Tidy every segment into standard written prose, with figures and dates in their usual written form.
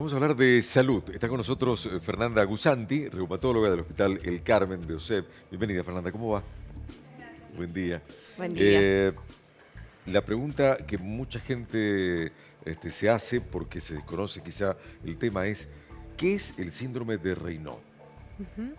Vamos a hablar de salud. Está con nosotros Fernanda Gusanti, reumatóloga del Hospital El Carmen de OSEP. Bienvenida, Fernanda, ¿cómo va? Buen día. Buen día. Eh, la pregunta que mucha gente se hace, porque se desconoce quizá el tema, es ¿qué es el síndrome de Raynaud? Ujú.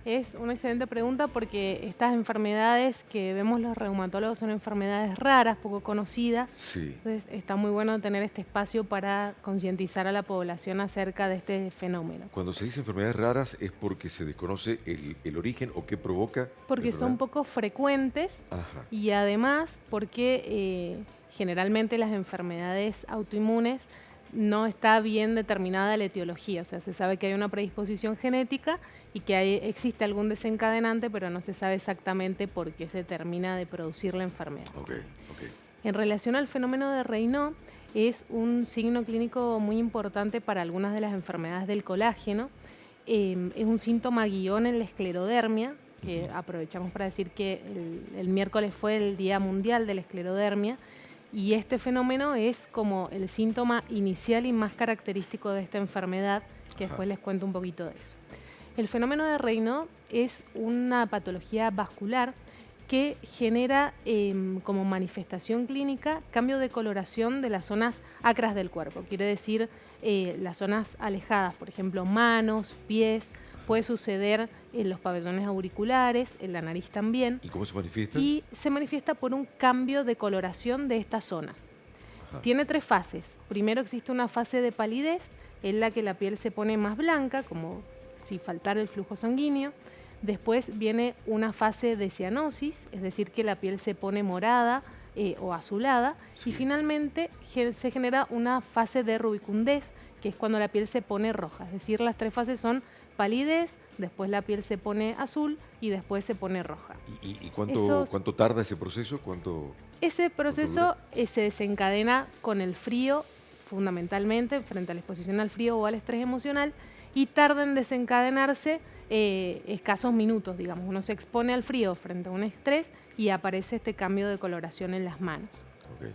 Es una excelente pregunta porque estas enfermedades que vemos los reumatólogos son enfermedades raras, poco conocidas. Sí. Entonces está muy bueno tener este espacio para concientizar a la población acerca de este fenómeno. Cuando se dice enfermedades raras es porque se desconoce el origen o qué provoca la Porque son enfermedad. poco frecuentes Ajá. y además porque generalmente las enfermedades autoinmunes no está bien determinada la etiología. O sea, se sabe que hay una predisposición genética y que existe algún desencadenante, pero no se sabe exactamente por qué se termina de producir la enfermedad. Ok, ok. En relación al fenómeno de Raynaud, es un signo clínico muy importante para algunas de las enfermedades del colágeno. Es un síntoma guión en la esclerodermia, que aprovechamos para decir que el miércoles fue el Día Mundial de la Esclerodermia, y este fenómeno es como el síntoma inicial y más característico de esta enfermedad, que después les cuento un poquito de eso. El fenómeno de Raynaud es una patología vascular que genera como manifestación clínica cambio de coloración de las zonas acras del cuerpo. Quiere decir las zonas alejadas, por ejemplo, manos, pies. Puede suceder en los pabellones auriculares, en la nariz también. ¿Y cómo se manifiesta? Y se manifiesta por un cambio de coloración de estas zonas. Ajá. Tiene tres fases. Primero existe una fase de palidez, en la que la piel se pone más blanca, como si faltara el flujo sanguíneo. Después viene una fase de cianosis, es decir, que la piel se pone morada o azulada. Sí. Y finalmente se genera una fase de rubicundez, que es cuando la piel se pone roja. Es decir, las tres fases son palidez, después la piel se pone azul y después se pone roja. ¿Y cuánto tarda ese proceso? Ese proceso se desencadena con el frío, fundamentalmente, frente a la exposición al frío o al estrés emocional, y tarda en desencadenarse escasos minutos, digamos. Uno se expone al frío frente a un estrés y aparece este cambio de coloración en las manos. Okay.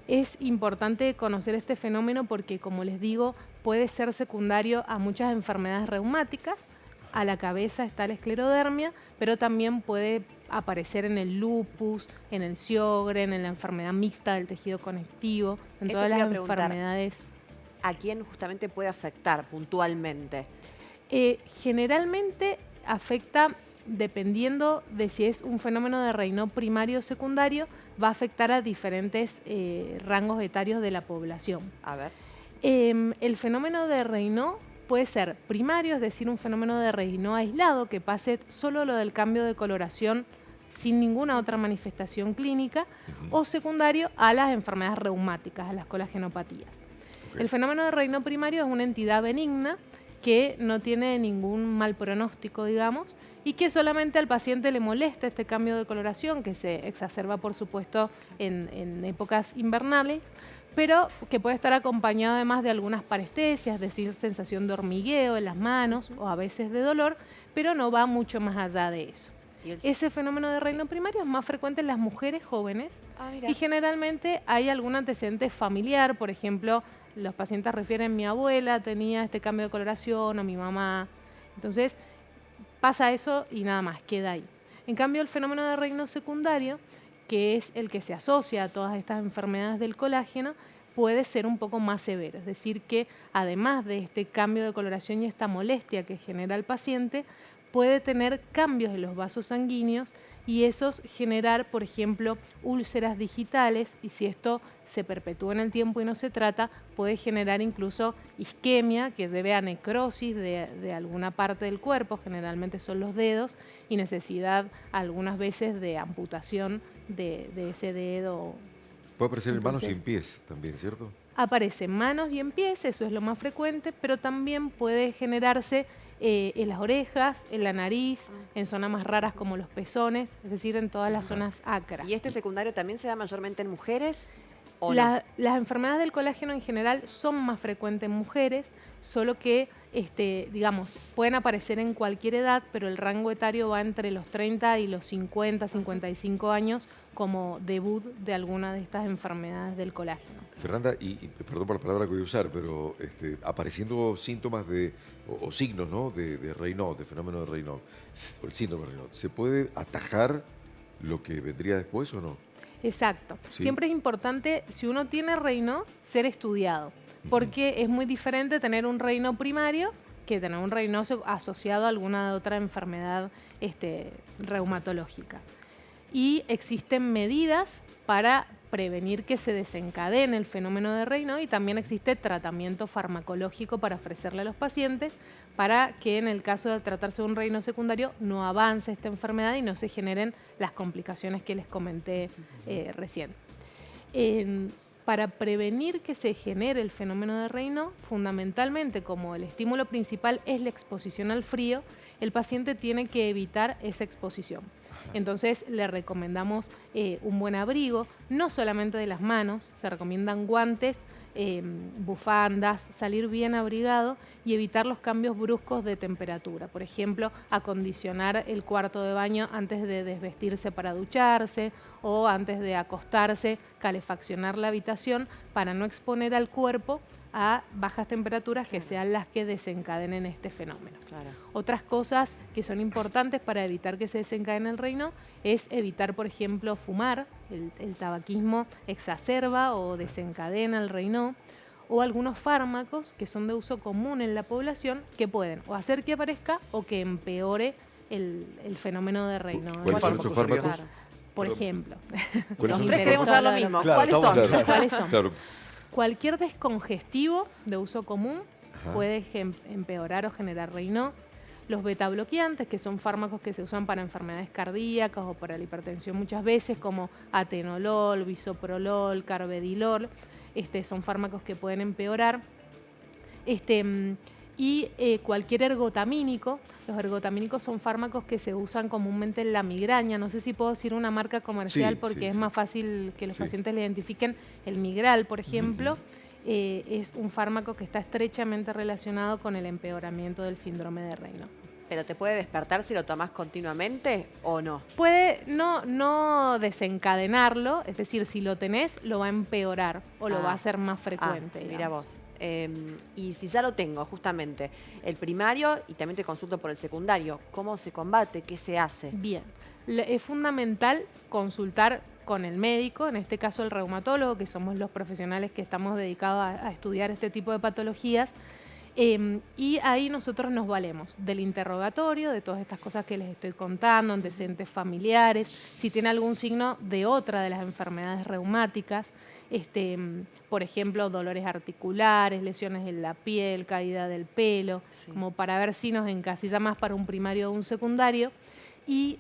Es importante conocer este fenómeno porque, como les digo, puede ser secundario a muchas enfermedades reumáticas. A la cabeza está la esclerodermia, pero también puede aparecer en el lupus, en el Sjögren, en la enfermedad mixta del tejido conectivo, en Eso todas te iba las a preguntar. enfermedades. ¿A quién justamente puede afectar puntualmente? Generalmente afecta, dependiendo de si es un fenómeno de Raynaud primario o secundario, va a afectar a diferentes rangos etarios de la población. A ver. El fenómeno de Raynaud puede ser primario, es decir, un fenómeno de Raynaud aislado, que pase solo lo del cambio de coloración sin ninguna otra manifestación clínica, o secundario a las enfermedades reumáticas, a las colagenopatías. Okay. El fenómeno de Raynaud primario es una entidad benigna que no tiene ningún mal pronóstico, digamos, y que solamente al paciente le molesta este cambio de coloración, que se exacerba, por supuesto, en épocas invernales, pero que puede estar acompañado además de algunas parestesias, es decir, sensación de hormigueo en las manos o a veces de dolor, pero no va mucho más allá de eso. Ese fenómeno de Raynaud primario es más frecuente en las mujeres jóvenes y generalmente hay algún antecedente familiar. Por ejemplo, los pacientes refieren: mi abuela tenía este cambio de coloración o mi mamá. Entonces pasa eso y nada más, queda ahí. En cambio, el fenómeno de Raynaud secundario, que es el que se asocia a todas estas enfermedades del colágeno, puede ser un poco más severo. Es decir, que además de este cambio de coloración y esta molestia que genera el paciente, puede tener cambios en los vasos sanguíneos y esos generar, por ejemplo, úlceras digitales, y si esto se perpetúa en el tiempo y no se trata, puede generar incluso isquemia, que debe a necrosis de alguna parte del cuerpo, generalmente son los dedos, y necesidad algunas veces de amputación de ese dedo. Puede aparecer en manos y en pies también, ¿cierto? Aparece en manos y en pies, eso es lo más frecuente, pero también puede generarse en las orejas, en la nariz, en zonas más raras como los pezones, es decir, en todas las zonas acras. ¿Y este secundario también se da mayormente en mujeres? ¿O no? Las enfermedades del colágeno en general son más frecuentes en mujeres, solo que, digamos, pueden aparecer en cualquier edad, pero el rango etario va entre los 30 y los 50, 55 años como debut de alguna de estas enfermedades del colágeno. Fernanda, y perdón por la palabra que voy a usar, pero apareciendo síntomas o signos, ¿no?, de Raynaud, de fenómeno de Raynaud, el síndrome de Raynaud, ¿se puede atajar lo que vendría después o no? Exacto. Sí. Siempre es importante, si uno tiene Raynaud, ser estudiado, porque es muy diferente tener un Raynaud primario que tener un Raynaud asociado a alguna otra enfermedad reumatológica. Y existen medidas para prevenir que se desencadene el fenómeno de Raynaud y también existe tratamiento farmacológico para ofrecerle a los pacientes para que en el caso de tratarse de un Raynaud secundario no avance esta enfermedad y no se generen las complicaciones que les comenté recién. Para prevenir que se genere el fenómeno de Raynaud, fundamentalmente como el estímulo principal es la exposición al frío, el paciente tiene que evitar esa exposición. Entonces le recomendamos un buen abrigo, no solamente de las manos, se recomiendan guantes, bufandas, salir bien abrigado y evitar los cambios bruscos de temperatura. Por ejemplo, acondicionar el cuarto de baño antes de desvestirse para ducharse o antes de acostarse, calefaccionar la habitación para no exponer al cuerpo a bajas temperaturas que sean las que desencadenen este fenómeno. Claro. Otras cosas que son importantes para evitar que se desencadene el Raynaud es evitar, por ejemplo, fumar. El tabaquismo exacerba o desencadena el Raynaud, o algunos fármacos que son de uso común en la población que pueden o hacer que aparezca o que empeore el fenómeno de Raynaud. ¿Cuáles son esos fármacos? Claro. Por Perdón. ejemplo, ¿Cuáles Los son? tres queremos saber lo mismo. Claro, ¿Cuáles son? estamos- ¿Cuáles son? Claro. Cualquier descongestivo de uso común Ajá. puede empeorar o generar Raynaud. Los betabloqueantes, que son fármacos que se usan para enfermedades cardíacas o para la hipertensión muchas veces, como atenolol, bisoprolol, carvedilol, son fármacos que pueden empeorar. Cualquier ergotamínico. Los ergotamínicos son fármacos que se usan comúnmente en la migraña. No sé si puedo decir una marca comercial Sí, porque sí, es sí. más fácil que los Sí. pacientes le identifiquen. El Migral, por ejemplo, es un fármaco que está estrechamente relacionado con el empeoramiento del síndrome de Raynaud. ¿Pero te puede despertar si lo tomás continuamente o no? Puede no desencadenarlo, es decir, si lo tenés, lo va a empeorar o lo va a hacer más frecuente. Mira digamos. vos. Y si ya lo tengo, justamente, el primario, y también te consulto por el secundario, ¿cómo se combate? ¿Qué se hace? Bien, es fundamental consultar con el médico, en este caso el reumatólogo, que somos los profesionales que estamos dedicados a estudiar este tipo de patologías, y ahí nosotros nos valemos del interrogatorio, de todas estas cosas que les estoy contando, antecedentes familiares, si tiene algún signo de otra de las enfermedades reumáticas, por ejemplo, dolores articulares, lesiones en la piel, caída del pelo, Sí. como para ver si nos encasilla más para un primario o un secundario. Y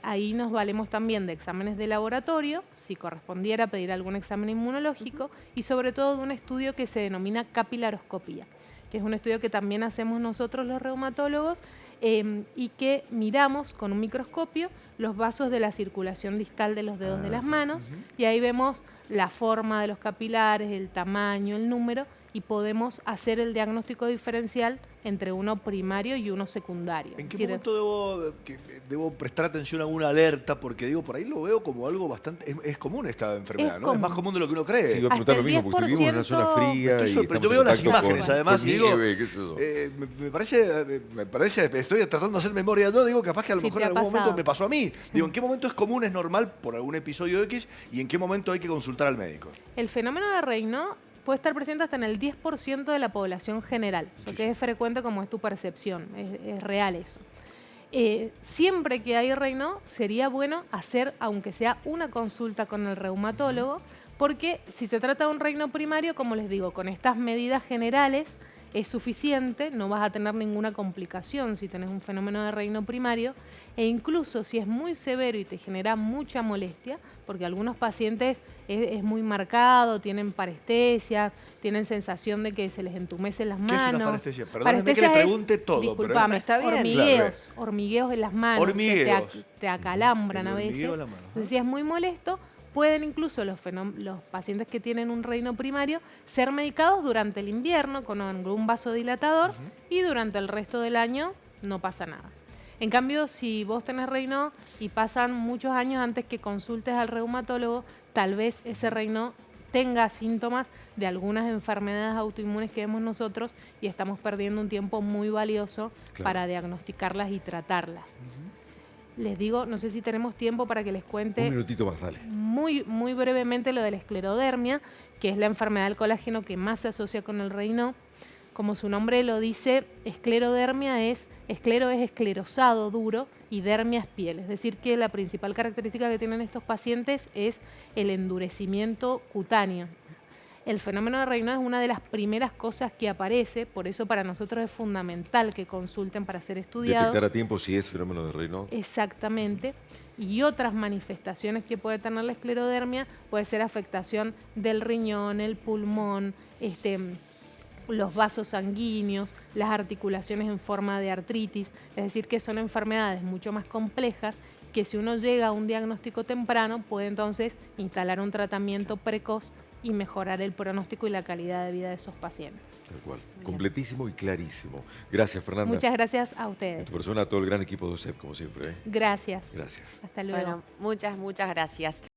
ahí nos valemos también de exámenes de laboratorio, si correspondiera pedir algún examen inmunológico, y sobre todo de un estudio que se denomina capilaroscopía, que es un estudio que también hacemos nosotros los reumatólogos y que miramos con un microscopio los vasos de la circulación distal de los dedos de las manos y ahí vemos la forma de los capilares, el tamaño, el número y podemos hacer el diagnóstico diferencial entre uno primario y uno secundario. ¿En Es qué decir, momento debo prestar atención a alguna alerta? Porque digo, por ahí lo veo como algo bastante... Es común esta enfermedad, ¿no? común. Es más común de lo que uno cree. Sí, iba a preguntar Hasta lo el mismo, porque vivimos en una zona 10% fría. Estoy y sorprendido. estamos Yo en veo las contacto imágenes, con además, y digo, nieve, qué sé yo. me parece, estoy tratando de hacer memoria, no digo capaz que a lo Sí, mejor te en ha algún momento pasado. me pasó a mí. Digo, ¿en qué momento es común, es normal por algún episodio X y en qué momento hay que consultar al médico? El fenómeno de Raynaud puede estar presente hasta en el 10% de la población general, lo que es frecuente como es tu percepción, es real eso. Siempre que hay Raynaud, sería bueno hacer, aunque sea una consulta con el reumatólogo, porque si se trata de un Raynaud primario, como les digo, con estas medidas generales es suficiente, no vas a tener ninguna complicación si tenés un fenómeno de Raynaud primario, e incluso si es muy severo y te genera mucha molestia, porque algunos pacientes es muy marcado, tienen parestesia, tienen sensación de que se les entumecen las ¿Qué es manos. una parestesia? Perdóneme que le Parestesia es, pregunte todo, pero disculpame, está bien. hormigueos en las manos, que Hormigueos. te acalambran El a veces. hormigueo en la mano, Entonces, si es muy molesto, pueden incluso los pacientes que tienen un Raynaud primario ser medicados durante el invierno con algún vasodilatador y durante el resto del año no pasa nada. En cambio, si vos tenés Raynaud y pasan muchos años antes que consultes al reumatólogo, tal vez ese Raynaud tenga síntomas de algunas enfermedades autoinmunes que vemos nosotros y estamos perdiendo un tiempo muy valioso para diagnosticarlas y tratarlas. Les digo, no sé si tenemos tiempo para que les cuente Un minutito más, dale. muy brevemente lo de la esclerodermia, que es la enfermedad del colágeno que más se asocia con el Raynaud. Como su nombre lo dice, esclerodermia esclero es esclerosado, duro, y dermia es piel. Es decir, que la principal característica que tienen estos pacientes es el endurecimiento cutáneo. El fenómeno de Raynaud es una de las primeras cosas que aparece, por eso para nosotros es fundamental que consulten para ser estudiados. Detectar a tiempo si es fenómeno de Raynaud. Exactamente. Y otras manifestaciones que puede tener la esclerodermia puede ser afectación del riñón, el pulmón, los vasos sanguíneos, las articulaciones en forma de artritis, es decir, que son enfermedades mucho más complejas que si uno llega a un diagnóstico temprano puede entonces instalar un tratamiento precoz y mejorar el pronóstico y la calidad de vida de esos pacientes. Tal cual. Completísimo y clarísimo. Gracias, Fernanda. Muchas gracias a A ustedes. tu persona, a todo el gran equipo de OSEP, como siempre. Gracias. Gracias. Hasta luego. Bueno, muchas gracias.